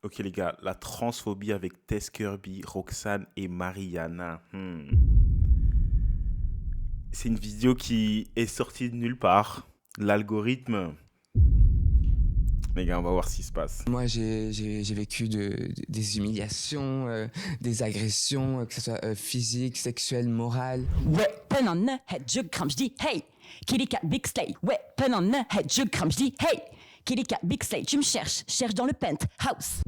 Ok les gars, la transphobie avec Tess Kirby, Roxane et Mariana. C'est une vidéo qui est sortie de nulle part. L'algorithme... Les gars, on va voir ce qui se passe. Moi, j'ai vécu des humiliations, des agressions, que ce soit physiques, sexuelles, morales. Weapon on the head, je crame, je dis hey. Kitty cat big slay. Weapon on the head, je crame, je dis hey. Kitty cat big slay. Tu me cherches dans le penthouse.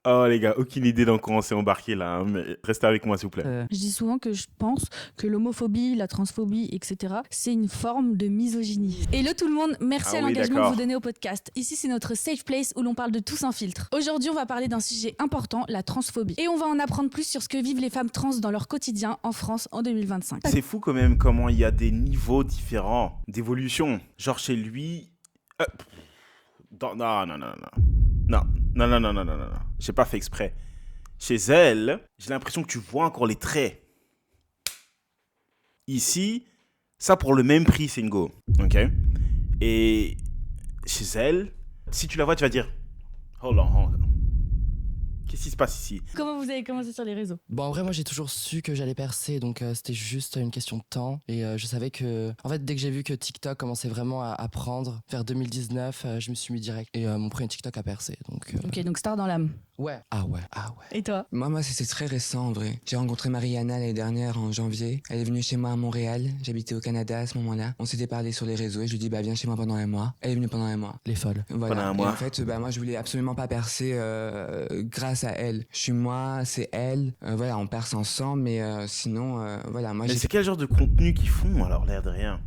Oh les gars, aucune idée dans quoi on s'est embarqué là, hein, mais restez avec moi s'il vous plaît. Je dis souvent que je pense que l'homophobie, la transphobie, etc., c'est une forme de misogynie. Hello tout le monde, merci Ah à oui, l'engagement d'accord. que vous donnez au podcast. Ici, c'est notre safe place où l'on parle de tout sans filtre. Aujourd'hui, on va parler d'un sujet important, la transphobie. Et on va en apprendre plus sur ce que vivent les femmes trans dans leur quotidien en France en 2025. C'est fou quand même comment il y a des niveaux différents d'évolution. Genre chez lui... Non, non, non, non. Non, non, non, non, non, non, non. J'ai pas fait exprès. Chez elle, j'ai l'impression que tu vois encore les traits. Ici, ça pour le même prix, c'est une go. Ok? Et chez elle, si tu la vois, tu vas dire... Hold on. Qu'est-ce qui se passe ici? Comment vous avez commencé sur les réseaux? Bon, en vrai, moi, j'ai toujours su que j'allais percer, donc c'était juste une question de temps. Et je savais que, en fait, dès que j'ai vu que TikTok commençait vraiment à prendre, vers 2019, je me suis mis direct. Et mon premier TikTok a percé, donc... Ok, donc star dans l'âme. Ouais. Ah ouais. Et toi? Moi, c'est très récent en vrai. J'ai rencontré Mariana l'année dernière en janvier. Elle est venue chez moi à Montréal. J'habitais au Canada à ce moment-là. On s'était parlé sur les réseaux et je lui ai dit viens chez moi pendant un mois. Elle est venue pendant un mois. Les folles. Voilà. Pendant un Et mois. en fait, moi, je voulais absolument pas percer grâce à elle. Je suis moi, c'est elle. Voilà, on perce ensemble, mais sinon, voilà, moi Mais j'ai c'est quel genre de contenu qu'ils font alors, l'air de rien?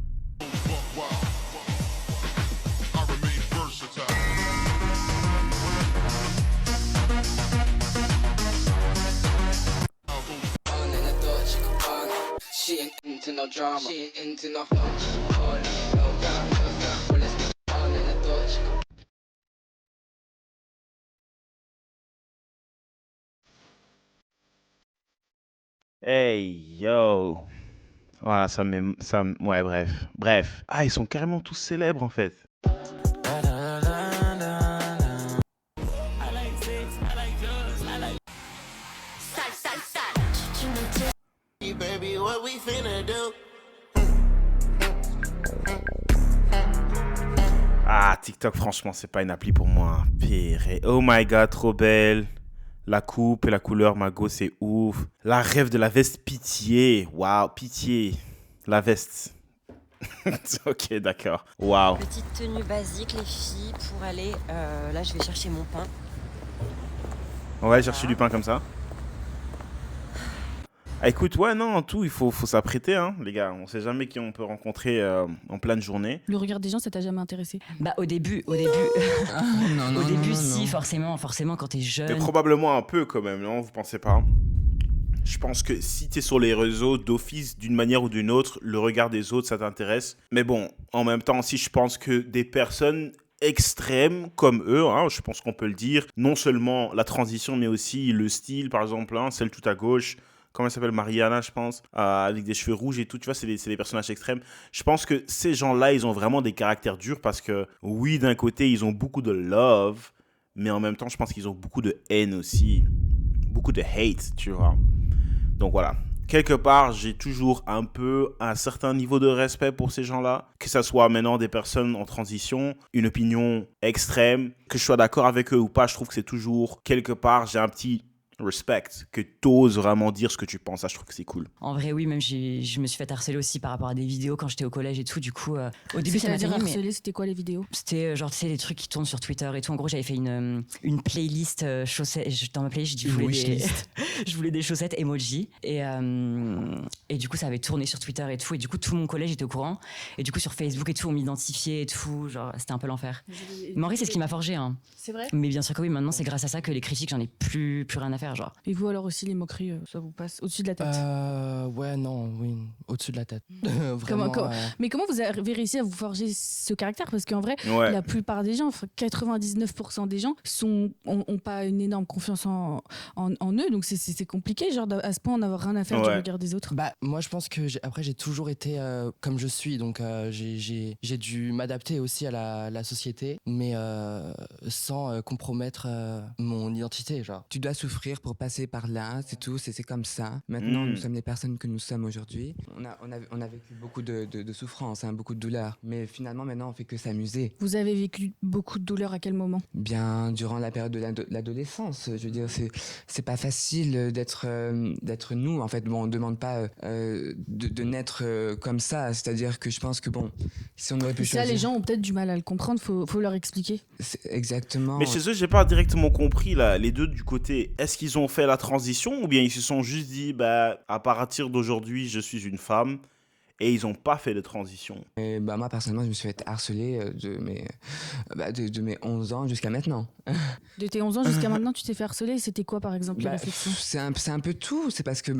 Hey, yo. Voilà, ouais, bref. Bref. Ah, ils sont carrément tous célèbres, en fait. Baby, what we finna do? Ah, TikTok, franchement, c'est pas une appli pour moi. Pire. Oh my god, trop belle. La coupe et la couleur, Mago, c'est ouf. La rêve de la veste Pitié. Waouh, Pitié. La veste. Ok, d'accord. Waouh. Petite tenue basique, les filles, pour aller... là, je vais chercher mon pain. On va aller chercher du pain comme ça. Ah, écoute, ouais, non, en tout, il faut s'apprêter, hein, les gars. On sait jamais qui on peut rencontrer en pleine journée. Le regard des gens, ça t'a jamais intéressé? Bah au début, non, au début non, si, non. forcément quand t'es Mais jeune. probablement un peu quand même, non? Vous pensez pas? Je pense que si t'es sur les réseaux d'office, d'une manière ou d'une autre, le regard des autres, ça t'intéresse. Mais bon, en même temps, si je pense que des personnes extrêmes comme eux, hein, je pense qu'on peut le dire, non seulement la transition, mais aussi le style, par exemple, hein, celle tout à gauche, comment elle s'appelle, Mariana, je pense, avec des cheveux rouges et tout, tu vois, c'est des personnages extrêmes. Je pense que ces gens-là, ils ont vraiment des caractères durs parce que, oui, d'un côté, ils ont beaucoup de love, mais en même temps, je pense qu'ils ont beaucoup de haine aussi. Beaucoup de hate, tu vois. Donc voilà. Quelque part, j'ai toujours un certain niveau de respect pour ces gens-là. Que ça soit maintenant des personnes en transition, une opinion extrême, que je sois d'accord avec eux ou pas, je trouve que c'est toujours, quelque part, j'ai un petit respect, que t'oses vraiment dire ce que tu penses. Ça, je trouve que c'est cool. En vrai, oui, même je me suis fait harceler aussi par rapport à des vidéos quand j'étais au collège et tout. Du coup, au début, ça m'a fait C'est-à-dire rire, mais harceler, c'était quoi les vidéos? c'était genre, tu sais, des trucs qui tournent sur Twitter et tout. En gros, j'avais fait une playlist chaussettes. Dans ma playlist, je voulais je voulais des chaussettes emoji. Et du coup, ça avait tourné sur Twitter et tout. Et du coup, tout mon collège était au courant. Et du coup, sur Facebook et tout, on m'identifiait et tout. Genre, c'était un peu l'enfer. Mais en vrai, c'est ce qui m'a forgé. Hein. C'est vrai? Mais bien sûr que oui, maintenant, c'est grâce à ça que les critiques, j'en ai plus rien à faire. faire, genre. Et vous alors aussi, les moqueries, ça vous passe au-dessus de la tête Ouais, non, oui, au-dessus de la tête. Vraiment. Mais comment vous avez réussi à vous forger ce caractère? Parce qu'en vrai, Ouais. la plupart des gens, 99% des gens, ont pas une énorme confiance en eux. Donc c'est compliqué, genre à ce point, en avoir rien à faire du Ouais. regard des autres. Bah, moi, je pense que après, j'ai toujours été comme je suis, donc j'ai dû m'adapter aussi à la société, mais sans compromettre mon identité, genre. Tu dois souffrir pour passer par là, c'est tout, c'est comme ça. Maintenant, Mm. nous sommes les personnes que nous sommes aujourd'hui. On a vécu beaucoup de souffrances, hein, beaucoup de douleurs. Mais finalement, maintenant, on fait que s'amuser. Vous avez vécu beaucoup de douleurs à quel moment? Bien, durant la période de l'adolescence, je veux dire, c'est pas facile d'être nous. En fait, bon, on demande pas de naître comme ça. C'est-à-dire que je pense que, bon, si on aurait pu Ça, choisir... les gens ont peut-être du mal à le comprendre, faut leur expliquer. Exactement. Mais chez eux, j'ai pas directement compris là, les deux du côté. Est-ce qu'ils ont fait la transition ou bien ils se sont juste dit, bah, à partir d'aujourd'hui, je suis une femme et ils ont pas fait de transition? Et bah, moi, personnellement, je me suis fait harceler de mes 11 ans jusqu'à maintenant. De tes 11 ans jusqu'à maintenant, tu t'es fait harceler. C'était quoi, par exemple, les Bah, réflexions? c'est un peu tout. C'est parce que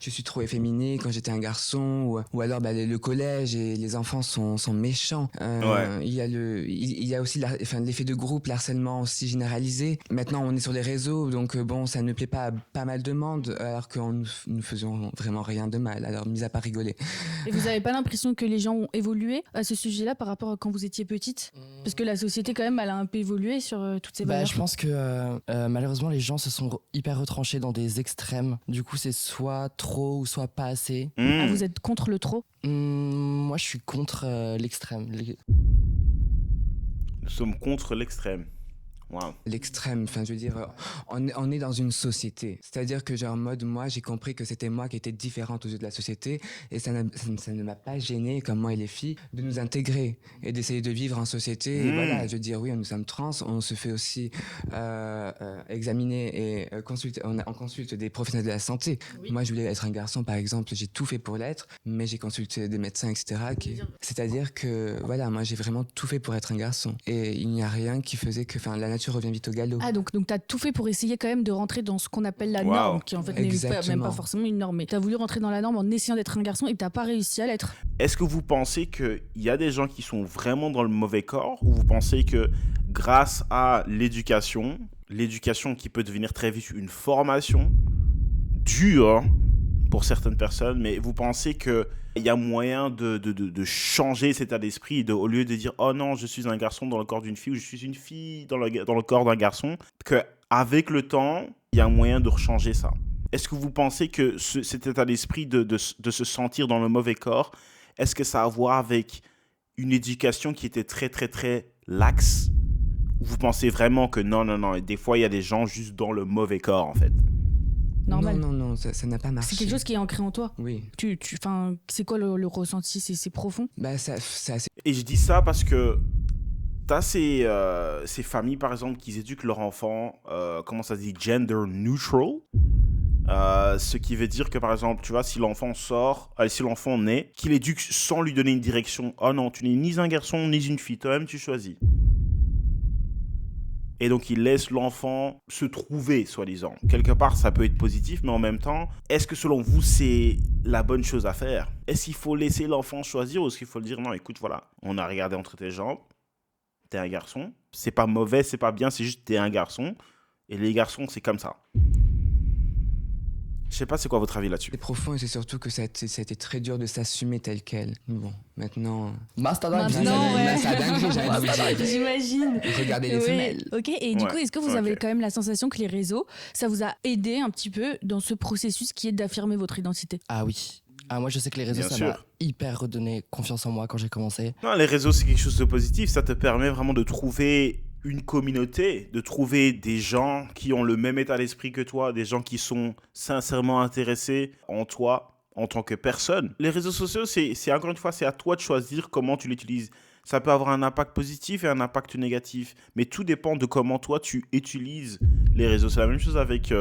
je suis trop efféminé quand j'étais un garçon, ou alors le collège et les enfants sont méchants. Ouais. Il y a aussi l'effet de groupe, l'harcèlement aussi généralisé. Maintenant, on est sur les réseaux, donc bon, ça ne plaît pas à pas mal de monde, alors que nous faisons vraiment rien de mal. Alors, mis à part rigoler. Et vous avez pas l'impression que les gens ont évolué à ce sujet-là par rapport à quand vous étiez petite? Parce que la société, quand même, elle a un peu évolué sur toutes ces valeurs. Je pense que malheureusement, les gens se sont hyper retranchés dans des extrêmes. Du coup, c'est soit trop ou soit pas assez. Ah, Mm. vous êtes contre le trop? Moi, je suis contre l'extrême. Nous sommes contre l'extrême. Wow. L'extrême, enfin je veux dire, on est dans une société. C'est-à-dire que genre en mode, moi j'ai compris que c'était moi qui étais différente aux yeux de la société et ça ne m'a pas gêné, comme moi et les filles, de nous intégrer et d'essayer de vivre en société. Et voilà, je veux dire, oui, nous sommes trans, on se fait aussi examiner et consulter, on consulte des professionnels de la santé. Oui. Moi je voulais être un garçon par exemple, j'ai tout fait pour l'être, mais j'ai consulté des médecins, etc. C'est-à-dire que voilà, moi j'ai vraiment tout fait pour être un garçon et il n'y a rien qui faisait que, enfin la nature revient vite au galop. Ah, donc t'as tout fait pour essayer quand même de rentrer dans ce qu'on appelle la Wow. norme, qui en fait n'est même Exactement. pas forcément une norme. Mais t'as voulu rentrer dans la norme en essayant d'être un garçon et t'as pas réussi à l'être. Est-ce que vous pensez qu'il y a des gens qui sont vraiment dans le mauvais corps ou vous pensez que grâce à l'éducation qui peut devenir très vite une formation dure pour certaines personnes, mais vous pensez qu'il y a moyen de changer cet état d'esprit au lieu de dire « Oh non, je suis un garçon dans le corps d'une fille » ou « Je suis une fille dans le corps d'un garçon », qu'avec le temps, il y a moyen de changer ça? Est-ce que vous pensez que cet état d'esprit de se sentir dans le mauvais corps, est-ce que ça a à voir avec une éducation qui était très, très, très laxe? Ou vous pensez vraiment que non, des fois, il y a des gens juste dans le mauvais corps, en fait? Normal. Non, ça n'a pas marché. C'est quelque chose qui est ancré en toi. Oui. C'est quoi le ressenti? C'est profond? C'est assez... Et je dis ça parce que t'as ces familles, par exemple, qui éduquent leurs enfants, comment ça se dit, gender neutral. Ce qui veut dire que, par exemple, tu vois, si l'enfant naît, qu'il éduque sans lui donner une direction. Oh non, tu n'es ni un garçon, ni une fille. Toi-même, tu choisis. Et donc, il laisse l'enfant se trouver, soi-disant. Quelque part, ça peut être positif, mais en même temps, est-ce que selon vous, c'est la bonne chose à faire? Est-ce qu'il faut laisser l'enfant choisir ou est-ce qu'il faut le dire, non, écoute, voilà, on a regardé entre tes jambes, t'es un garçon, c'est pas mauvais, c'est pas bien, c'est juste t'es un garçon, et les garçons, c'est comme ça. Je sais pas c'est quoi votre avis là-dessus. C'est profond et c'est surtout que ça a été très dur de s'assumer tel quel. Bon, maintenant... Maintenant, j'imagine. Regardez les Ouais. femelles. Ok, et du coup, est-ce que vous ok. avez quand même la sensation que les réseaux, ça vous a aidé un petit peu dans ce processus qui est d'affirmer votre identité? Ah oui. Ah, moi, je sais que les réseaux, Bien ça sûr. m'a hyper redonné confiance en moi quand j'ai commencé. Non, les réseaux, c'est quelque chose de positif. Ça te permet vraiment de trouver une communauté, de trouver des gens qui ont le même état d'esprit que toi, des gens qui sont sincèrement intéressés en toi en tant que personne. Les réseaux sociaux, c'est encore une fois, c'est à toi de choisir comment tu l'utilises. Ça peut avoir un impact positif et un impact négatif, mais tout dépend de comment toi tu utilises les réseaux. C'est la même chose avec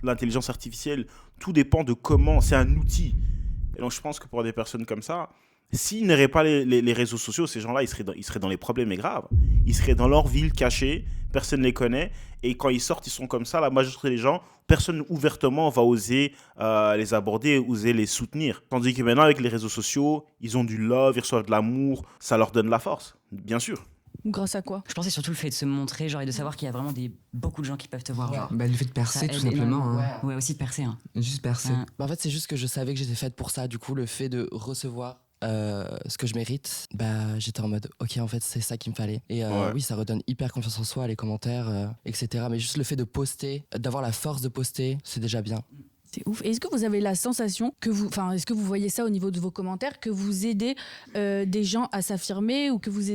l'intelligence artificielle. Tout dépend de comment. C'est un outil. Et donc, je pense que pour des personnes comme ça, s'ils n'auraient pas les réseaux sociaux, ces gens-là, ils seraient dans les problèmes mais graves. Ils seraient dans leur ville cachée, personne ne les connaît. Et quand ils sortent, ils sont comme ça. La majorité des gens, personne ouvertement va oser les aborder, oser les soutenir. Tandis que maintenant, avec les réseaux sociaux, ils ont du love, ils reçoivent de l'amour. Ça leur donne la force, bien sûr. Grâce à quoi? Je pense que c'est surtout le fait de se montrer, genre, et de savoir qu'il y a vraiment beaucoup de gens qui peuvent te voir. Genre. Bah, le fait de Ça percer, aide tout simplement. énormément. Hein. Ouais, aussi de percer. Hein. Juste percer. Hein. Bah, en fait, c'est juste que je savais que j'étais faite pour ça. Du coup, le fait de recevoir ce que je mérite, bah, j'étais en mode ok, en fait, c'est ça qu'il me fallait. Et Ouais. oui, ça redonne hyper confiance en soi, les commentaires, etc. Mais juste le fait de poster, d'avoir la force de poster, c'est déjà bien. C'est ouf. Et est-ce que vous avez la sensation est-ce que vous voyez ça au niveau de vos commentaires, que vous aidez des gens à s'affirmer ou que vous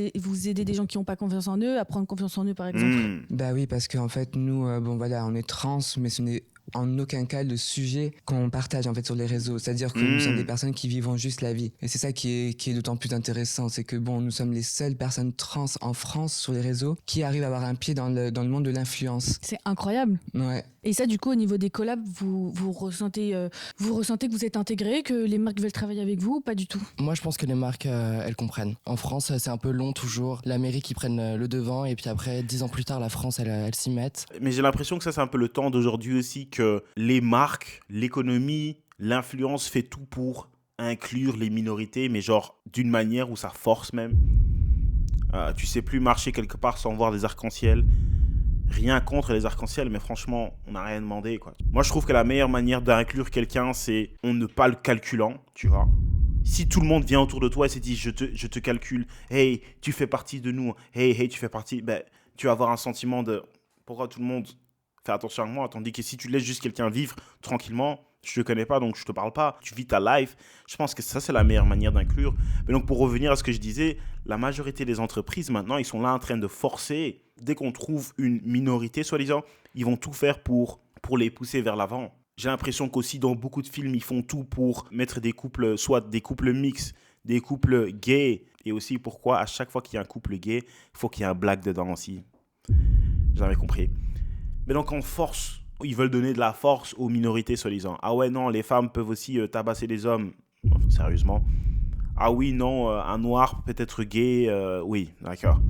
aidez des gens qui n'ont pas confiance en eux à prendre confiance en eux, par exemple? Bah oui, parce qu'en fait, nous, bon voilà, on est trans, mais ce n'est en aucun cas le sujet qu'on partage en fait sur les réseaux. C'est-à-dire que nous sommes des personnes qui vivons juste la vie. Et c'est ça qui est d'autant plus intéressant, c'est que bon, nous sommes les seules personnes trans en France sur les réseaux qui arrivent à avoir un pied dans le monde de l'influence. C'est incroyable. Ouais. Et ça, du coup, au niveau des collabs, vous ressentez que vous êtes intégrés, que les marques veulent travailler avec vous ou pas du tout? Moi, je pense que les marques, elles comprennent. En France, c'est un peu long toujours. L'Amérique, qui prennent le devant, et puis après, 10 ans plus tard, la France, elle s'y met. Mais j'ai l'impression que ça, c'est un peu le temps d'aujourd'hui aussi, que les marques, l'économie, l'influence fait tout pour inclure les minorités, mais genre d'une manière où ça force même. Tu sais plus marcher quelque part sans voir des arcs-en-ciel. Rien contre les arcs-en-ciel, mais franchement, on n'a rien demandé, quoi. Moi, je trouve que la meilleure manière d'inclure quelqu'un, c'est en ne pas le calculant, tu vois. Si tout le monde vient autour de toi et se dit je te calcule, hey, tu fais partie de nous, hey, tu fais partie, ben, tu vas avoir un sentiment de pourquoi tout le monde fait attention à moi, tandis que si tu laisses juste quelqu'un vivre tranquillement, je te connais pas, donc je te parle pas, tu vis ta life, je pense que ça, c'est la meilleure manière d'inclure. Mais donc, pour revenir à ce que je disais, la majorité des entreprises, maintenant, ils sont là en train de forcer, dès qu'on trouve une minorité, soi-disant, ils vont tout faire pour les pousser vers l'avant. J'ai l'impression qu'aussi, dans beaucoup de films, ils font tout pour mettre des couples, soit des couples mixtes, des couples gays, et aussi pourquoi, à chaque fois qu'il y a un couple gay, il faut qu'il y ait un black dedans aussi. J'avais compris. Mais donc, on force. Ils veulent donner de la force aux minorités, soi-disant. Ah ouais, non, les femmes peuvent aussi tabasser les hommes. Enfin, sérieusement. Ah oui, non, un noir peut être gay. Oui, d'accord.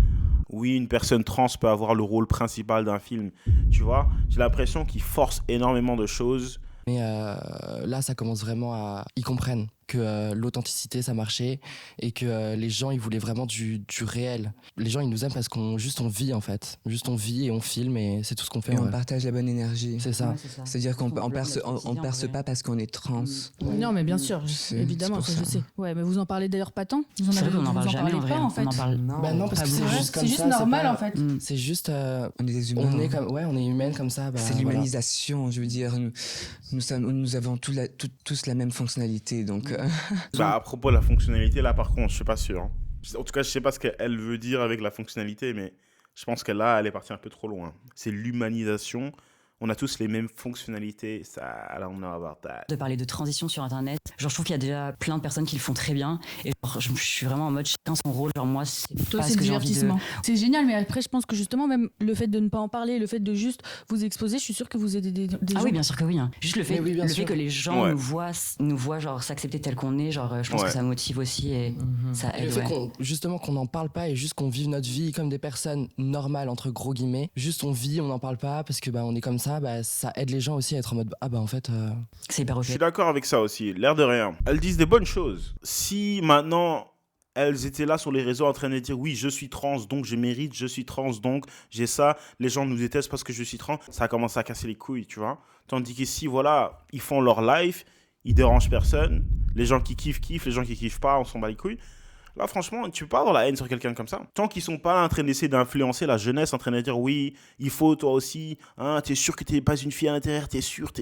Oui, une personne trans peut avoir le rôle principal d'un film. Tu vois, j'ai l'impression qu'ils forcent énormément de choses. Mais là, ça commence vraiment à... Ils comprennent que l'authenticité, ça marchait et que les gens, ils voulaient vraiment du réel. Les gens, ils nous aiment parce qu'on vit, en fait. Juste on vit et on filme et c'est tout ce qu'on fait. Et on Ouais. partage la bonne énergie. C'est ça. Ouais, c'est ça. C'est-à-dire qu'on On perce bloque notre quotidien, perce ouais. pas parce qu'on est trans. Non, mais bien sûr, C'est évidemment, pour ça je ça. sais. Ouais, mais vous en parlez d'ailleurs pas tant. Vous en C'est vrai avez- qu'on n'en vous parle en jamais en parlez vrai. pas, en fait. On en parle. Bah non, parce Pas que c'est beaucoup. juste comme C'est juste ça. normal, pas- en fait. C'est juste... On est des humains. on est comme... Ouais, on est humaine comme ça. Bah, C'est voilà. l'humanisation, je veux dire. Nous avons tous la même fonctionnalité, donc... Bah, à propos de la fonctionnalité, là, par contre, je suis pas sûr. Hein. En tout cas, je sais pas ce qu'elle veut dire avec la fonctionnalité, mais je pense que là, elle est partie un peu trop loin. C'est l'humanisation. On a tous les mêmes fonctionnalités. Ça, I don't know about that. De parler de transition sur Internet. Genre, je trouve qu'il y a déjà plein de personnes qui le font très bien. Et genre, je suis vraiment en mode chacun son rôle. Genre, moi, c'est Toi, pas c'est ce le que j'ai envie de. divertissement. C'est génial, mais après, je pense que justement, même le fait de ne pas en parler, le fait de juste vous exposer, je suis sûre que vous aidez des Ah gens. oui, bien sûr que oui. Hein. Juste le fait, Mais oui, bien le fait sûr. que les gens Ouais. nous voient genre s'accepter tel qu'on est, genre je pense Ouais. que ça motive aussi et ça Et le aide. fait Ouais. justement qu'on n'en parle pas et juste qu'on vive notre vie comme des personnes normales entre gros guillemets, juste on vit, on n'en parle pas parce que bah on est comme ça, bah ça aide les gens aussi à être en mode ah bah en fait C'est hyper Je ok. suis d'accord avec ça aussi, l'air de rien. Elles disent des bonnes choses. Si maintenant elles étaient là sur les réseaux en train de dire oui, je suis trans, donc je mérite, je suis trans, donc j'ai ça, les gens nous détestent parce que je suis trans, ça commence à casser les couilles, tu vois. Tandis que si, voilà, ils font leur life, ils dérangent personne, les gens qui kiffent, kiffent, les gens qui kiffent pas, on s'en bat les couilles. Là, franchement, tu peux pas avoir la haine sur quelqu'un comme ça. Tant qu'ils sont pas là en train d'essayer d'influencer la jeunesse, en train de dire oui, il faut toi aussi, hein, t'es sûr que t'es pas une fille à l'intérieur, t'es sûr,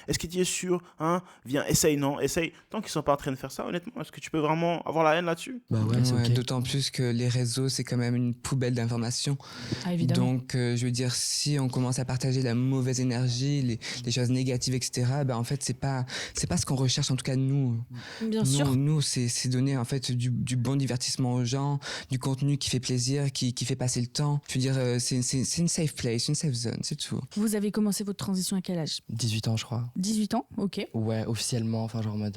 est-ce que tu es sûr, hein, viens, essaye, non, essaye. Tant qu'ils sont pas en train de faire ça, honnêtement, est-ce que tu peux vraiment avoir la haine là-dessus? bah ouais, c'est Ouais, ok. d'autant plus que les réseaux, c'est quand même une poubelle d'informations. Ah, évidemment. Donc, je veux dire, si on commence à partager la mauvaise énergie, les choses négatives, etc., ben, en fait, c'est pas ce qu'on recherche, en tout cas, nous. Bien sûr. Nous, c'est donner, en fait, du bon divertissement aux gens, du contenu qui fait plaisir, qui fait passer le temps. Je veux dire, c'est une safe place, une safe zone, c'est tout. Vous avez commencé votre transition à quel âge? 18 ans, je crois. 18 ans, ok. Ouais, officiellement, enfin genre en mode...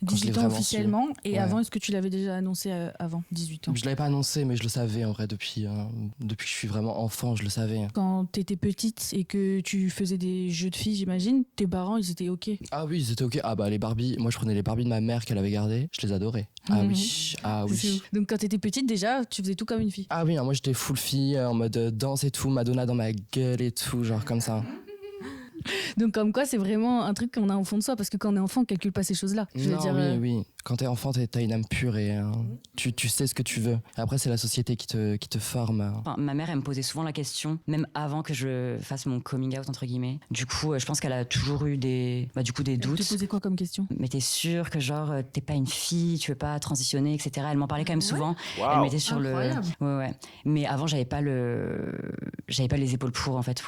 quand je l'ai 18 ans vraiment su. officiellement. Et Ouais. avant, est-ce que tu l'avais déjà annoncé avant 18 ans? Je l'avais pas annoncé, mais je le savais en vrai depuis que je suis vraiment enfant, je le savais. Quand t'étais petite et que tu faisais des jeux de filles, j'imagine, tes parents, ils étaient ok. Ah oui, c'était ok. Ah bah les Barbies, moi je prenais les Barbies de ma mère qu'elle avait gardées, je les adorais. Ah Mhm. oui, ah C'est oui. ouf. Donc quand t'étais petite, déjà, tu faisais tout comme une fille. Ah oui, hein, moi j'étais full fille, en mode danse et tout, Madonna dans ma gueule et tout, genre comme ça. Donc comme quoi, c'est vraiment un truc qu'on a au fond de soi, parce que quand on est enfant, on calcule pas ces choses-là. Je veux Non, dire, oui. Quand t'es enfant, t'as une âme pure et tu sais ce que tu veux. Après, c'est la société qui te forme. Enfin, ma mère, elle me posait souvent la question, même avant que je fasse mon coming out, entre guillemets. Du coup, je pense qu'elle a toujours eu des elle te doutes. posait quoi comme question? Mais t'es sûre que genre t'es pas une fille, tu veux pas transitionner, etc. Elle m'en parlait quand même souvent. Elle Waouh. mettait sur Incroyable. ouais. Mais avant j'avais pas les épaules pour en fait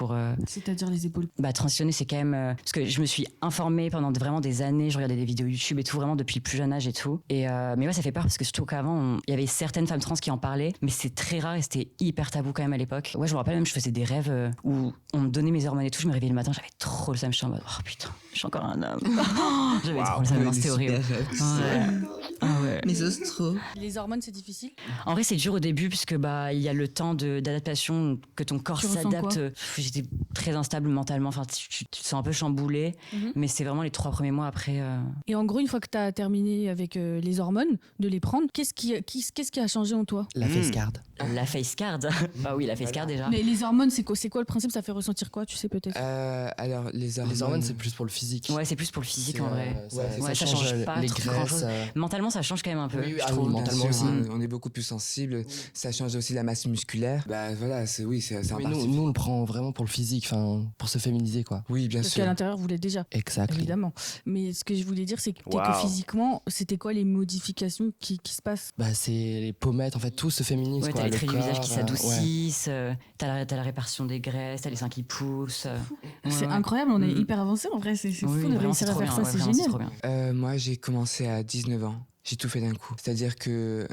C'est-à-dire les épaules. transitionner. C'est quand même parce que je me suis informée pendant vraiment des années. Je regardais des vidéos YouTube et tout vraiment depuis le plus jeune âge et tout. Et mais ouais, ça fait peur parce que surtout qu'avant il y avait certaines femmes trans qui en parlaient, mais c'est très rare et c'était hyper tabou quand même à l'époque. Ouais, je me rappelle même, je faisais des rêves où on me donnait mes hormones et tout. Je me réveillais le matin, j'avais trop le seum. Je suis en mode oh putain, je suis encore un homme. J'avais trop le seum, non, c'était horrible. Ouais. Ah ouais. Mais ostro. Les hormones, c'est difficile. En vrai, c'est dur au début puisque il y a le temps d'adaptation, que ton corps Tu ressens s'adapte. J'étais très instable mentalement. Enfin, tu te sens un peu chamboulé, Mhm. mais c'est vraiment les 3 premiers mois après. Et en gros, une fois que tu as terminé avec les hormones, de les prendre, qu'est-ce qui a changé en toi? La face card. La face card. Bah oui, la face card déjà. Mais les hormones, c'est quoi le principe? Ça fait ressentir quoi? Tu sais peut-être. Alors, les hormones... Les hormones, c'est plus pour le physique. Ouais, c'est plus pour le physique en vrai. Ça ça change change pas les trop graisses. grand-chose. Mentalement, ça change quand même un peu. Oui, je ah trouve. oui, mentalement Bien sûr, aussi. on est beaucoup plus sensible. Ça change aussi la masse musculaire. Bah voilà, c'est en Mais partie. nous, on le prend vraiment pour le physique, enfin, pour se féminiser, quoi. Oui, bien Parce sûr. qu'à l'intérieur, vous l'êtes déjà. Exact. Évidemment. Mais ce que je voulais dire, c'est que, Waouh. que physiquement, c'était quoi les modifications qui se passent? Bah, c'est les pommettes, en fait, tout se féminise, Ouais, quoi. t'as les le traits du visage qui corps, ouais. s'adoucissent, t'as la répartition des graisses, t'as les seins qui poussent. C'est Ouais. incroyable, on est Mm. hyper avancé en vrai, c'est fou Oui, de vraiment, réussir c'est à trop faire bien. ça, Ouais, c'est vraiment, génial. trop bien. Moi, j'ai commencé à 19 ans. J'ai tout fait d'un coup. C'est-à-dire que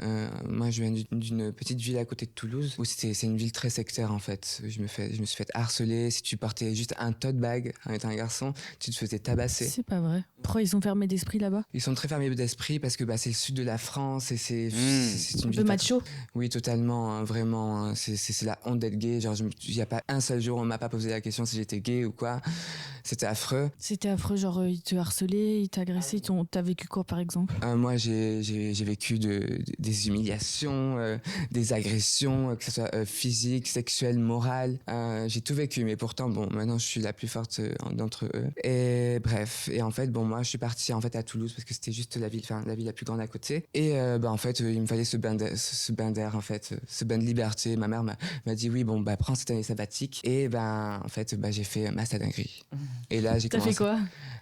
moi, je viens d'une petite ville à côté de Toulouse, où c'est une ville très sectaire, en fait. Je me suis fait harceler. Si tu portais juste un tote bag en étant un garçon, tu te faisais tabasser. C'est pas vrai. Pourquoi ils sont fermés d'esprit là-bas? Ils sont très fermés d'esprit parce que c'est le sud de la France et c'est une Un ville peu pas macho. Oui, totalement, hein, vraiment. Hein, c'est la honte d'être gay. Genre, il n'y a pas un seul jour où on m'a pas posé la question si j'étais gay ou quoi. C'était affreux. C'était affreux, genre ils te harcelaient, ils t'agressaient, t'as vécu quoi par exemple? Moi, j'ai vécu des humiliations, des agressions, que ce soit physiques, sexuelles, morales. J'ai tout vécu, mais pourtant, bon, maintenant, je suis la plus forte d'entre eux. Et bref, et en fait, bon, moi, je suis partie en fait à Toulouse parce que c'était juste la ville la plus grande à côté. Et en fait, il me fallait ce bain d'air, en fait, ce bain de liberté. Ma mère m'a dit oui, bon, prends cette année sabbatique. Et en fait, j'ai fait masse à dinguerie. Et là, j'ai T'as commencé. fait quoi?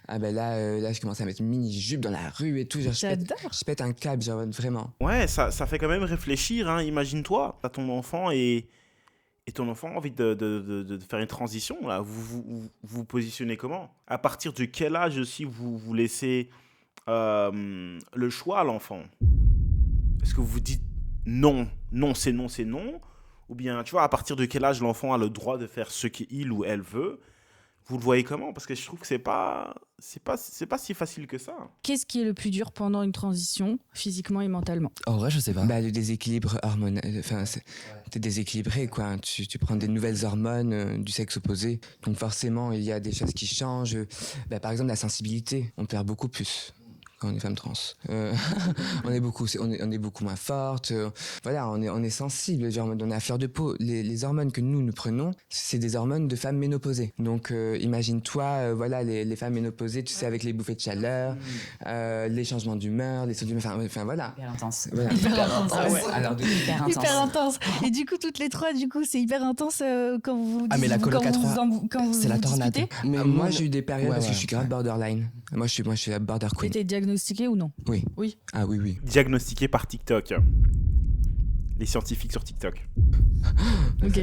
Là, je commençais à mettre une mini-jupe dans la rue et tout. Genre, J'adore. je pète un câble, genre, vraiment. Ouais, ça fait quand même réfléchir, hein. Imagine-toi, t'as ton enfant et ton enfant a envie de faire une transition, là. Vous positionnez comment? À partir de quel âge aussi vous laissez le choix à l'enfant? Est-ce que vous dites non, c'est non, c'est non? Ou bien, tu vois, à partir de quel âge l'enfant a le droit de faire ce qu'il ou elle veut? Vous le voyez comment? Parce que je trouve que c'est pas si facile que ça. Qu'est-ce qui est le plus dur pendant une transition, physiquement et mentalement? En vrai, je sais pas. Le déséquilibre hormonal. Enfin, t'es déséquilibré, quoi. Tu prends des nouvelles hormones du sexe opposé. Donc, forcément, il y a des choses qui changent. Par exemple, la sensibilité. On perd beaucoup plus quand on est femme trans. On est beaucoup moins forte. Voilà, on est sensible. Genre, on est à fleur de peau. Les hormones que nous prenons, c'est des hormones de femmes ménopausées. Donc, imagine-toi, voilà, les femmes ménopausées, tu sais, avec les bouffées de chaleur, les changements d'humeur, les sauts d'humeur. Enfin, voilà. Hyper intense. Voilà. Hyper intense. Ah ouais. Alors, Hyper intense. Hyper intense. Et du coup, toutes les trois, c'est hyper intense quand vous Ah, mais la coloc à trois, quand vous c'est la vous tornade. disputez. Mais moi, j'ai eu des périodes parce que ouais. je suis grave borderline. Moi, je suis la border queen. T'étais diagnostiqué ou non? Oui. Oui. Ah oui, oui. Diagnostiqué par TikTok. Les scientifiques sur TikTok. Ok.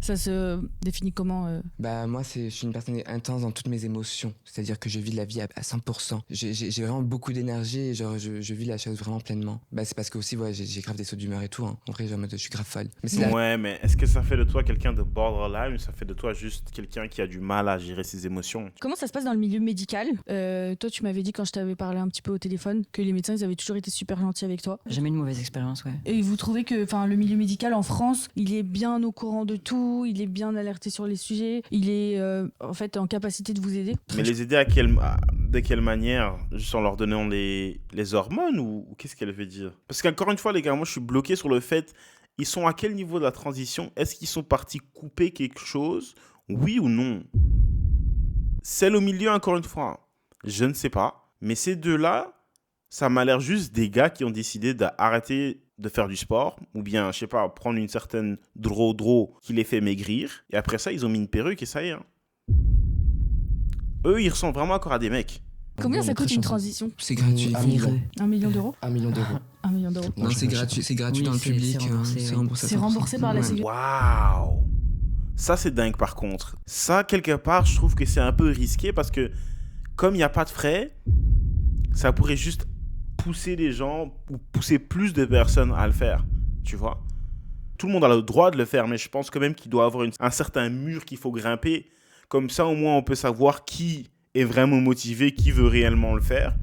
Ça se définit comment Bah moi je suis une personne intense dans toutes mes émotions, c'est-à-dire que je vis la vie à 100%. J'ai vraiment beaucoup d'énergie et genre je vis la chose vraiment pleinement. Bah c'est parce que aussi ouais, j'ai grave des sauts d'humeur et tout. Hein. En vrai je suis grave folle. Mais c'est Ouais, mais est-ce que ça fait de toi quelqu'un de borderline ou ça fait de toi juste quelqu'un qui a du mal à gérer ses émotions? Comment ça se passe dans le milieu médical? Toi, tu m'avais dit quand je t'avais parlé un petit peu au téléphone que les médecins, ils avaient toujours été super gentils avec toi. Jamais une mauvaise expérience, ouais. Et vous trouvez que le milieu médical en France, il est bien au courant de tout, il est bien alerté sur les sujets, il est en fait en capacité de vous aider? Mais les aider de quelle manière? Juste en leur donnant les hormones ou qu'est-ce qu'elle veut dire? Parce qu'encore une fois, les gars, moi je suis bloqué sur le fait, ils sont à quel niveau de la transition? Est-ce qu'ils sont partis couper quelque chose? Oui ou non? Celle au milieu, encore une fois, je ne sais pas. Mais ces deux-là, ça m'a l'air juste des gars qui ont décidé d'arrêter de faire du sport, ou bien, je sais pas, prendre une certaine dro qui les fait maigrir, et après ça, ils ont mis une perruque et ça y est. Hein. Eux, ils ressemblent vraiment encore à des mecs. Combien Bon, ça on est coûte très une chanceux. transition? C'est gratuit. 1 million. 1 million d'euros? 1 million d'euros. 1 million d'euros. Non, je c'est me gratuit, c'est gratuit Oui, dans le c'est public. remboursé, C'est oui. remboursé. à C'est 100%. remboursé par la Ouais. Sécu. Waouh! Ça, c'est dingue par contre. Ça, quelque part, je trouve que c'est un peu risqué parce que comme il n'y a pas de frais, ça pourrait juste pousser les gens ou pousser plus de personnes à le faire. Tu vois? Tout le monde a le droit de le faire, mais je pense quand même qu'il doit y avoir un certain mur qu'il faut grimper. Comme ça, au moins, on peut savoir qui est vraiment motivé, qui veut réellement le faire.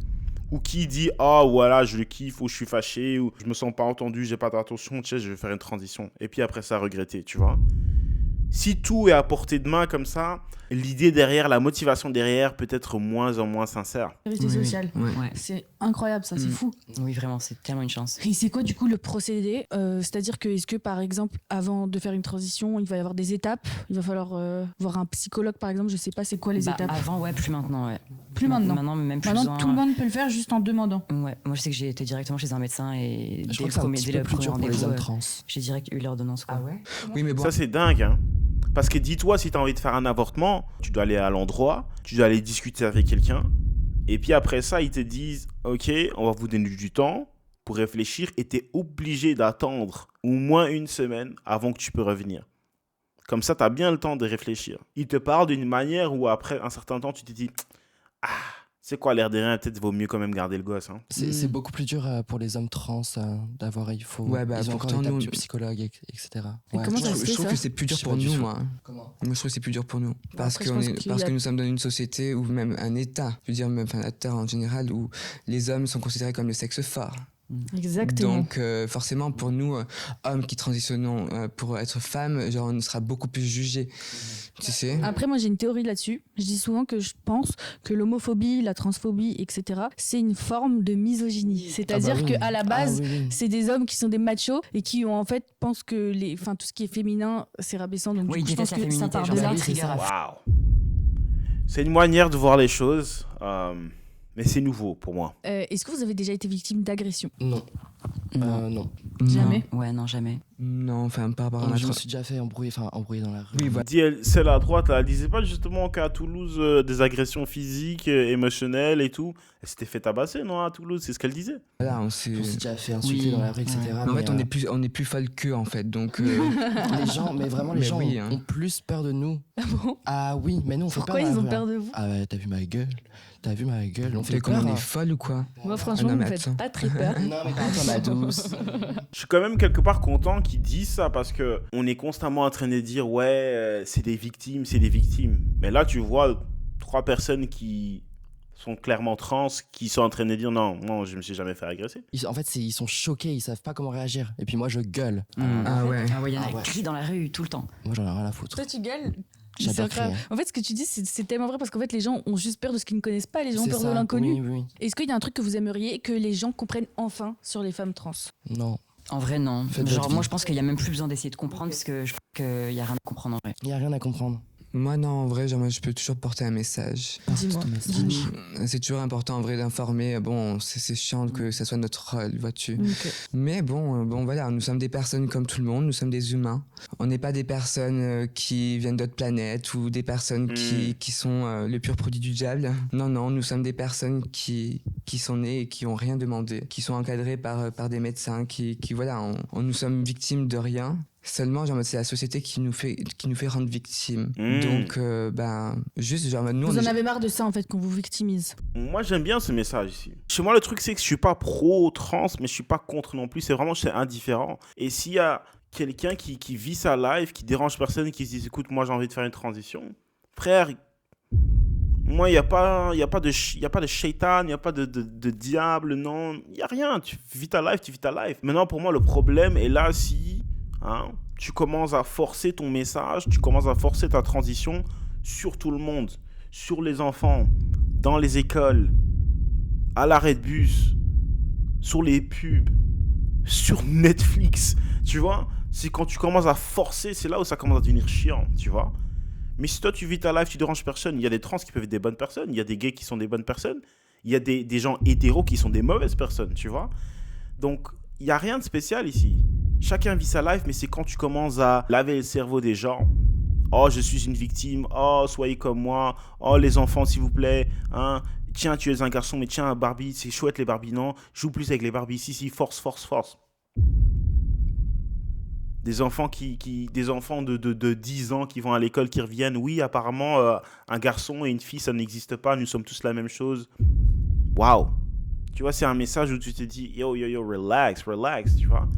Ou qui dit « Ah, voilà, je le kiffe » ou « Je suis fâché » ou « Je me sens pas entendu, j'ai pas d'attention, tu sais, je vais faire une transition. » Et puis après ça, regretter, tu vois. Si tout est à portée de main comme ça, l'idée derrière, la motivation derrière peut être moins en moins sincère. Sécurité Oui, oui. sociale. Ouais. Ouais. C'est incroyable, ça, c'est Mm. fou. Oui, vraiment, c'est tellement une chance. Et c'est quoi du coup le procédé? C'est-à-dire que est-ce que par exemple avant de faire une transition il va y avoir des étapes? Il va falloir voir un psychologue par exemple, je sais pas c'est quoi les étapes? Avant, ouais, plus maintenant, ouais. Plus maintenant. Maintenant, même plus Maintenant besoin. tout le monde peut le faire juste en demandant. Ouais, moi je sais que j'ai été directement chez un médecin et Je dès crois le que c'est un premier, petit dès peu le plus premier dur pour les rendez-vous, hommes trans. j'ai direct eu l'ordonnance. Quoi. Ah ouais? Oui, mais bon. Ça, c'est dingue, hein. Parce que dis-toi, si tu as envie de faire un avortement, tu dois aller à l'endroit, tu dois aller discuter avec quelqu'un. Et puis après ça, ils te disent « Ok, on va vous donner du temps pour réfléchir. » Et tu es obligé d'attendre au moins 1 semaine avant que tu peux revenir. Comme ça, tu as bien le temps de réfléchir. Ils te parlent d'une manière où après un certain temps, tu te dis « Ah, c'est quoi l'air de rien, peut-être vaut mieux quand même garder le gosse. Hein. » C'est beaucoup plus dur pour les hommes trans d'avoir. Ils Ouais, bah, ont encore pourtant, l'étape nous- du psychologue, etc. Et Ouais. comment ça se Je fait, trouve ça? que c'est plus dur Je sais pour pas du nous, tout. moi. Comment? Moi, je trouve que c'est plus dur pour nous. Parce, après, je qu'on pense est, qu'il parce y a- que nous sommes dans une société ou même un État, je veux dire, même un État en général, où les hommes sont considérés comme le sexe fort. Exactement. Donc, forcément, pour nous, hommes qui transitionnons pour être femmes, genre, on sera beaucoup plus jugés. Tu sais? Après, moi, j'ai une théorie là-dessus. Je dis souvent que je pense que l'homophobie, la transphobie, etc., c'est une forme de misogynie. C'est-à-dire Ah bah oui. qu'à la base, Ah oui, oui. c'est des hommes qui sont des machos et qui ont en fait pensent que tout ce qui est féminin, c'est rabaissant. Donc, Oui, du coup, ils je pense détestent la que ça féminité, part genre de ça là. les trigger. Waouh. C'est une manière de voir les choses, mais c'est nouveau pour moi. Est-ce que vous avez déjà été victime d'agression? Non. Non. Non. Jamais. Ouais, non, jamais. Non, enfin, par rapport à la Je me suis déjà fait embrouiller dans la rue. Oui, voilà. Dit, celle à droite, elle disait pas justement qu'à Toulouse, des agressions physiques, émotionnelles et tout. Elle s'était fait tabasser, non, à Toulouse, c'est ce qu'elle disait. Voilà, on Je s'est... me suis déjà fait insulter Oui, dans la rue, etc. ouais. Mais en fait, mais, on est plus folle qu'eux, en fait. Donc, les gens, mais vraiment, les Mais gens oui, ont, hein. ont plus peur de nous. Ah bon? Ah oui, mais nous, on fait Pourquoi peur. ils dans ont la peur rue, de vous? Ah ouais, t'as vu ma gueule? T'as vu ma gueule? On fait t'es comme peur. on hein. est folle ou quoi? Moi, franchement, non, vous mais me faites attends. pas très peur. Non, mais parle-toi, ma douce. Je suis quand même quelque part content qu'ils disent ça parce que on est constamment en train de dire ouais, c'est des victimes, c'est des victimes. Mais là, tu vois 3 personnes qui sont clairement trans qui sont en train de dire non, moi je me suis jamais fait agresser. En fait, ils sont choqués, ils savent pas comment réagir. Et puis moi, je gueule. Ah ouais. Ah ouais, il y en a Ah ouais. qui crient dans la rue tout le temps. Moi, j'en ai rien à foutre. Toi, tu gueules. J'adore C'est incroyable. crier. En fait, ce que tu dis, c'est tellement vrai parce qu'en fait, les gens ont juste peur de ce qu'ils ne connaissent pas. Les gens ont C'est peur ça. de l'inconnu. Oui, oui. Est-ce qu'il y a un truc que vous aimeriez que les gens comprennent enfin sur les femmes trans? Non, En vrai, non. Faites Genre, votre moi, vie. je pense qu'il y a même plus besoin d'essayer de comprendre parce que je pense qu'il y a rien à comprendre en vrai. il y a rien à comprendre. Moi, non, en vrai, genre, moi, je peux toujours porter un message. Dis-moi. ton message. Dis-moi. C'est toujours important, en vrai, d'informer. Bon, c'est chiant que ça soit notre rôle, vois-tu. Ok. Mais bon, voilà, nous sommes des personnes comme tout le monde, nous sommes des humains. On n'est pas des personnes qui viennent d'autres planètes ou des personnes qui sont le pur produit du diable. Non, non, nous sommes des personnes qui sont nées et qui n'ont rien demandé, qui sont encadrées par des médecins, qui voilà, nous sommes victimes de rien. Seulement, genre, c'est la société qui nous fait rendre victimes. Mm. Donc, juste, genre, nous, Vous on en est- avez marre de ça en fait qu'on vous victimise. Moi, j'aime bien ce message ici. Chez moi, le truc, c'est que je suis pas pro-trans, mais je suis pas contre non plus. C'est vraiment, c'est indifférent. Et s'il y a quelqu'un qui vit sa life, qui dérange personne, qui se dit, écoute, moi, j'ai envie de faire une transition, frère, moi, il n'y a pas de shaitan, il n'y a pas de diable, non. Il n'y a rien. Tu vis ta life, tu vis ta life. Maintenant, pour moi, le problème est là si tu commences à forcer ton message, tu commences à forcer ta transition sur tout le monde, sur les enfants, dans les écoles, à l'arrêt de bus, sur les pubs, sur Netflix. Tu vois, c'est quand tu commences à forcer, c'est là où ça commence à devenir chiant, tu vois. Mais si toi, tu vis ta life, tu déranges personne. Il y a des trans qui peuvent être des bonnes personnes. Il y a des gays qui sont des bonnes personnes. Il y a des gens hétéros qui sont des mauvaises personnes, tu vois. Donc, il n'y a rien de spécial ici. Chacun vit sa life, mais c'est quand tu commences à laver le cerveau des gens. Oh, je suis une victime. Oh, soyez comme moi. Oh, les enfants, s'il vous plaît. Hein. Tiens, tu es un garçon, mais tiens, Barbie, c'est chouette les Barbies, non. Joue plus avec les Barbies. Si, force, force, force. Des enfants des enfants de 10 ans qui vont à l'école, qui reviennent. Oui, apparemment, un garçon et une fille, ça n'existe pas. Nous sommes tous la même chose. Waouh. Tu vois, c'est un message où tu te dis, yo, relax, tu vois.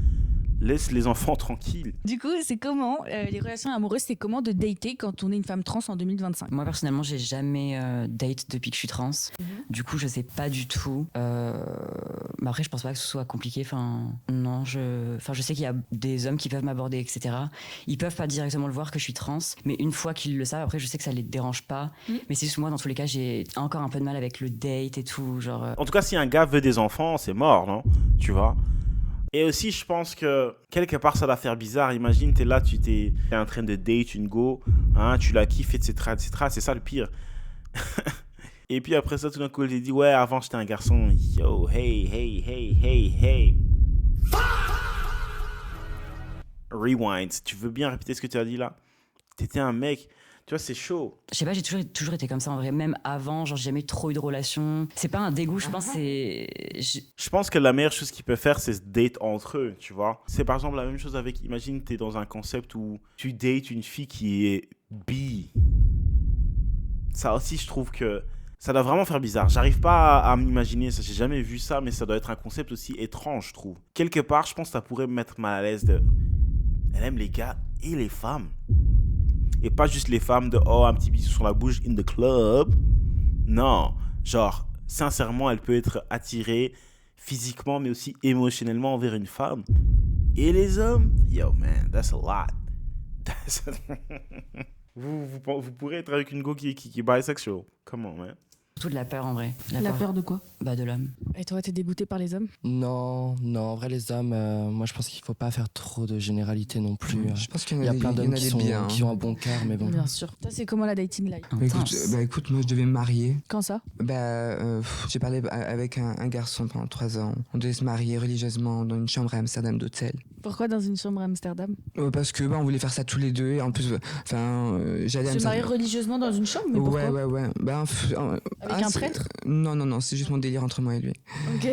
Laisse les enfants tranquilles. Du coup, c'est comment les relations amoureuses, c'est comment de dater quand on est une femme trans en 2025? Moi personnellement, j'ai jamais date depuis que je suis trans. Du coup, je sais pas du tout. Mais après, je pense pas que ce soit compliqué. Enfin, non, je sais qu'il y a des hommes qui peuvent m'aborder, etc. Ils peuvent pas directement le voir que je suis trans, mais une fois qu'ils le savent, après, je sais que ça les dérange pas. Mais c'est juste moi, dans tous les cas, j'ai encore un peu de mal avec le date et tout, genre. En tout cas, si un gars veut des enfants, c'est mort, non? Tu vois. Et aussi, je pense que quelque part, ça va faire bizarre. Imagine, t'es là, t'es en train de date une go, hein, tu la kiffes, etc., etc. C'est ça le pire. Et puis après ça, tout d'un coup, elle te dit, ouais, avant, j'étais un garçon. Yo, hey. Rewind. Tu veux bien répéter ce que tu as dit là? T'étais un mec. Tu vois, c'est chaud. Je sais pas, j'ai toujours été comme ça en vrai. Même avant, genre, j'ai jamais trop eu de relations. C'est pas un dégoût, je pense, c'est. Je pense que la meilleure chose qu'ils peuvent faire, c'est se date entre eux, tu vois. C'est par exemple la même chose avec, imagine, t'es dans un concept où tu dates une fille qui est bi. Ça aussi, je trouve que ça doit vraiment faire bizarre. J'arrive pas à m'imaginer ça, j'ai jamais vu ça, mais ça doit être un concept aussi étrange, je trouve. Quelque part, je pense que ça pourrait me mettre mal à l'aise de... Elle aime les gars et les femmes. Et pas juste les femmes de, oh, un petit bisou sur la bouche in the club. Non, genre, sincèrement, elle peut être attirée physiquement, mais aussi émotionnellement envers une femme. Et les hommes, yo man, that's a lot. Vous pourrez être avec une go qui est bisexual. Come on, man. Surtout de la peur en vrai. La peur de quoi? Bah, de l'homme. Et toi, t'es dégoûté par les hommes? Non, en vrai, les hommes, moi je pense qu'il faut pas faire trop de généralité non plus. Je pense qu'il Il y a plein d'hommes des qui, biens. qui ont un bon cœur, mais bon. Bien sûr. Ça, c'est comment la dating life? Écoute, moi je devais me marier. Quand ça? J'ai parlé avec un garçon pendant 3 ans. On devait se marier religieusement dans une chambre à Amsterdam d'hôtel. Pourquoi dans une chambre à Amsterdam? Parce que on voulait faire ça tous les deux. Et en plus, j'allais à Se marier Amsterdam. religieusement dans une chambre? Mais pourquoi? Ouais. Avec un prêtre? Non, c'est juste mon délire entre moi et lui. Ok.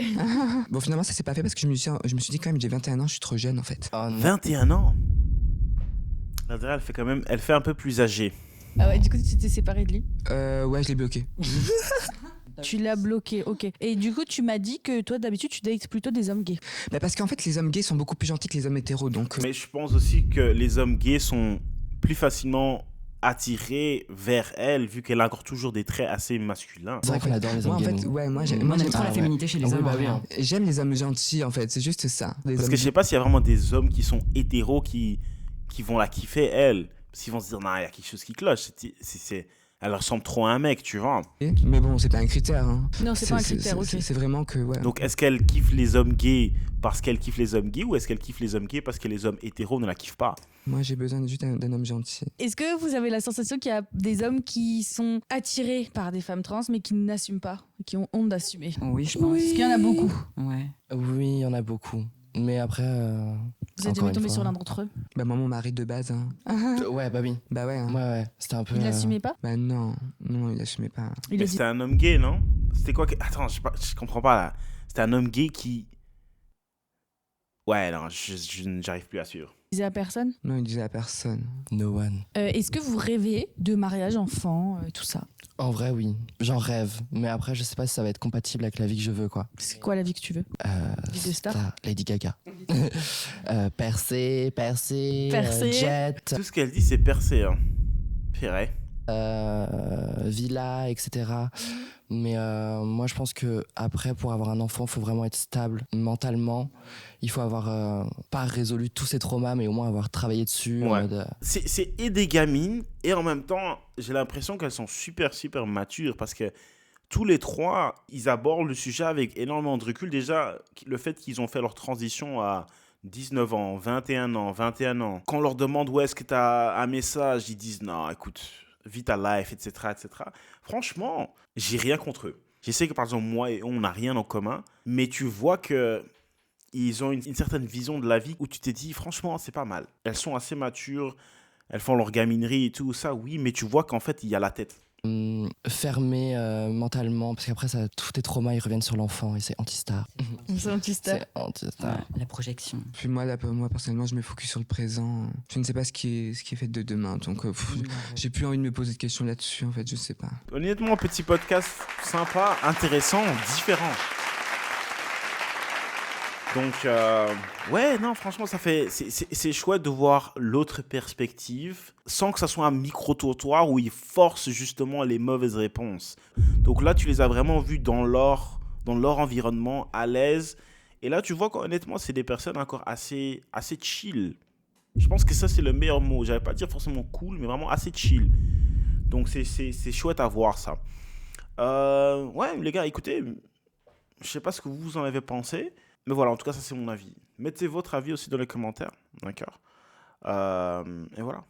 Bon, finalement, ça s'est pas fait parce que je me suis dit quand même, j'ai 21 ans, je suis trop jeune en fait. Oh, non. 21 ans. Elle fait un peu plus âgée. Ah ouais, du coup, tu t'es séparé de lui? Ouais, je l'ai bloqué. Tu l'as bloqué, ok. Et du coup, tu m'as dit que toi, d'habitude, tu dates plutôt des hommes gays. Parce qu'en fait, les hommes gays sont beaucoup plus gentils que les hommes hétéros, donc... Mais je pense aussi que les hommes gays sont plus facilement attirés vers elle, vu qu'elle a encore toujours des traits assez masculins. C'est vrai qu'on adore les hommes moi, en gays, fait, nous. ouais, moi, Moi, j'aime trop Ah la ouais. féminité chez les Ah oui, hommes. bah en oui, vrai. hein. j'aime les hommes gentils, en fait, c'est juste ça. Parce que je sais pas s'il y a vraiment des hommes qui sont hétéros qui vont la kiffer, elle. Parce qu'ils vont se dire, non, il y a quelque chose qui cloche. Elle ressemble trop à un mec, tu vois. Mais bon, c'est pas un critère. Hein. Non, c'est pas un critère, ok. C'est vraiment que... Ouais. Donc, est-ce qu'elle kiffe les hommes gays parce qu'elle kiffe les hommes gays ou est-ce qu'elle kiffe les hommes gays parce que les hommes hétéros ne la kiffent pas? Moi, j'ai besoin juste d'un homme gentil. Est-ce que vous avez la sensation qu'il y a des hommes qui sont attirés par des femmes trans, mais qui n'assument pas, qui ont honte d'assumer? Oui, je pense. Est-ce qu'il y en a beaucoup? Ouais. Oui, il y en a beaucoup. Mais après. Vous êtes encore jamais une tombé fois. sur l'un d'entre eux? Moi, mon mari de base... Hein. Ouais, bah oui. Bah ouais. Hein. Ouais, c'était un peu. Il n'assumait pas? Non, il assumait pas. Il Mais a dit... c'était un homme gay, non? C'était quoi Attends, je comprends pas là. C'était un homme gay qui Ouais, non, j'arrive plus à suivre. Disait à personne. Non, il disait à personne. No one. Est-ce que vous rêvez de mariage, enfant, tout ça? En vrai, oui. J'en rêve. Mais après, je sais pas si ça va être compatible avec la vie que je veux, quoi. C'est quoi la vie que tu veux? Vie de star? Lady Gaga. Percé, Percé. jet, Tout ce qu'elle dit, c'est percé. Hein. Purée. villa, etc. Mais moi, je pense que après, pour avoir un enfant, il faut vraiment être stable mentalement. Il faut avoir pas résolu tous ses traumas, mais au moins avoir travaillé dessus. En Ouais. mode, C'est et des gamines, et en même temps, j'ai l'impression qu'elles sont super, super matures parce que tous les trois, ils abordent le sujet avec énormément de recul. Déjà, le fait qu'ils ont fait leur transition à 19 ans, 21 ans, 21 ans, quand on leur demande où est-ce que tu as un message, ils disent non, écoute, vis ta life, etc., etc. Franchement, j'ai rien contre eux. Je sais que par exemple, moi et on n'a rien en commun, mais tu vois que ils ont une certaine vision de la vie où tu t'es dit, franchement, c'est pas mal. Elles sont assez matures, elles font leur gaminerie et tout ça, oui, mais tu vois qu'en fait, il y a la tête. fermé mentalement, parce qu'après, tous tes traumas, ils reviennent sur l'enfant et c'est anti-star. C'est anti-star. C'est anti-star. Ouais, la projection. Puis moi, moi, personnellement, je me focus sur le présent. Je ne sais pas ce qui est fait de demain. Donc, j'ai plus envie de me poser de questions là-dessus, en fait, je sais pas. Honnêtement, petit podcast sympa, intéressant, différent. Donc, ouais, non, franchement, c'est chouette de voir l'autre perspective sans que ça soit un micro-trottoir où ils forcent justement les mauvaises réponses. Donc là, tu les as vraiment vus dans leur environnement, à l'aise. Et là, tu vois qu'honnêtement, c'est des personnes encore assez chill. Je pense que ça, c'est le meilleur mot. J'allais pas dire forcément cool, mais vraiment assez chill. Donc, c'est chouette à voir ça. Ouais, les gars, écoutez, je sais pas ce que vous en avez pensé. Mais voilà, en tout cas, ça c'est mon avis. Mettez votre avis aussi dans les commentaires, d'accord ? Et voilà.